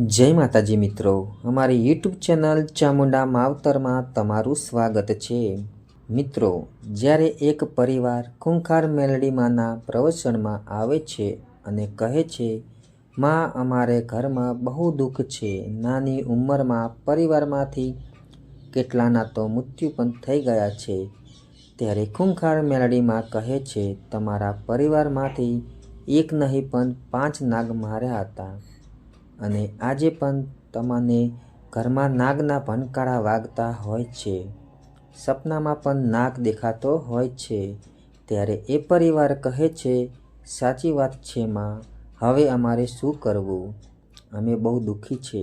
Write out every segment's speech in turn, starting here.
જય માતાજી મિત્રો, અમારી યુટ્યુબ ચેનલ ચામુંડા માવતરમાં તમારું સ્વાગત છે। મિત્રો, જ્યારે એક પરિવાર ખૂંખાર મેલડીમાંના પ્રવચનમાં આવે છે અને કહે છે, માં, અમારે ઘરમાં બહુ દુઃખ છે। નાની ઉંમરમાં પરિવારમાંથી કેટલાના તો મૃત્યુ પણ થઈ ગયા છે। ત્યારે ખૂંખાર મેલડીમાં કહે છે, તમારા પરિવારમાંથી એક નહીં પણ 5 નાગ માર્યા હતા અને આજે પણ તમને ઘરમાં નાગના ભનકારા વાગતા હોય છે, સપનામાં પણ નાગ દેખાતો હોય છે। ત્યારે એ પરિવાર કહે છે, સાચી વાત છે માં, હવે અમારે શું કરવું? અમે બહુ દુઃખી છે।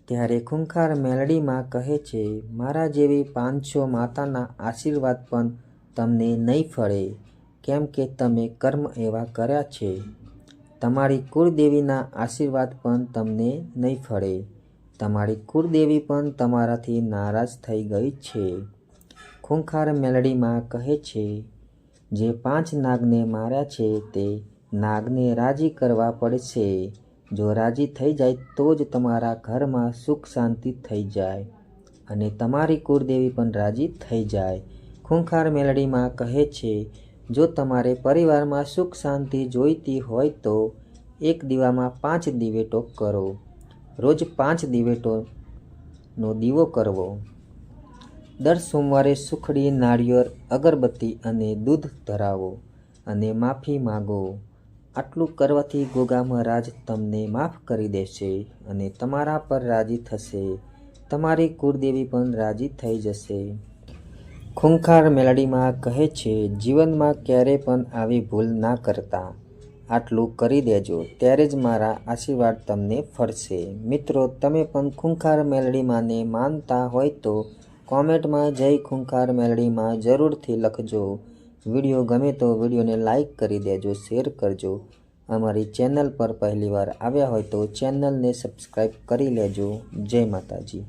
ત્યારે ખૂંખાર મેલડીમાં કહે છે, મારા જેવી 500 માતાના આશીર્વાદ પણ તમને નહીં ફળે, કેમ કે તમે કર્મ એવા કર્યા છે। તમારી કુળદેવીના આશીર્વાદ પણ તમને નહીં ફળે, તમારી કુળદેવી પણ તમારાથી નારાજ થઈ ગઈ છે। ખૂંખાર મેલડીમાં કહે છે, જે 5 નાગને માર્યા છે તે નાગને રાજી કરવા પડશે। જો રાજી થઈ જાય તો જ તમારા ઘરમાં સુખ શાંતિ થઈ જાય અને તમારી કુળદેવી પણ રાજી થઈ જાય। ખૂંખાર મેલડીમાં કહે છે, જો તમારે પરિવારમાં સુખ શાંતિ જોઈતી હોય તો એક દીવામાં 5 દિવેટો કરો, રોજ 5 દિવેટોનો દીવો કરવો। દર સોમવારે સુખડી, નાળિયેર, અગરબત્તી અને દૂધ ધરાવો અને માફી માગો। આટલું કરવાથી ગોગા મહારાજ તમને માફ કરી દેશે અને તમારા પર રાજી થશે, તમારી કુળદેવી પણ રાજી થઈ જશે। ખૂંખાર મેલડીમાં કહે છે, જીવનમાં ક્યારેય પણ આવી ભૂલ ના કરતા, આટલું કરી દેજો, ત્યારે જ મારા આશીર્વાદ તમને ફળશે। મિત્રો, તમે પણ ખૂંખાર મેલડીમાંને માનતા હોય તો કોમેન્ટમાં જય ખૂંખાર મેલડીમાં જરૂરથી લખજો। વિડીયો ગમે તો વિડીયોને લાઈક કરી દેજો, શેર કરજો। અમારી ચેનલ પર પહેલીવાર આવ્યા હોય તો ચેનલને સબસ્ક્રાઈબ કરી લેજો। જય માતાજી।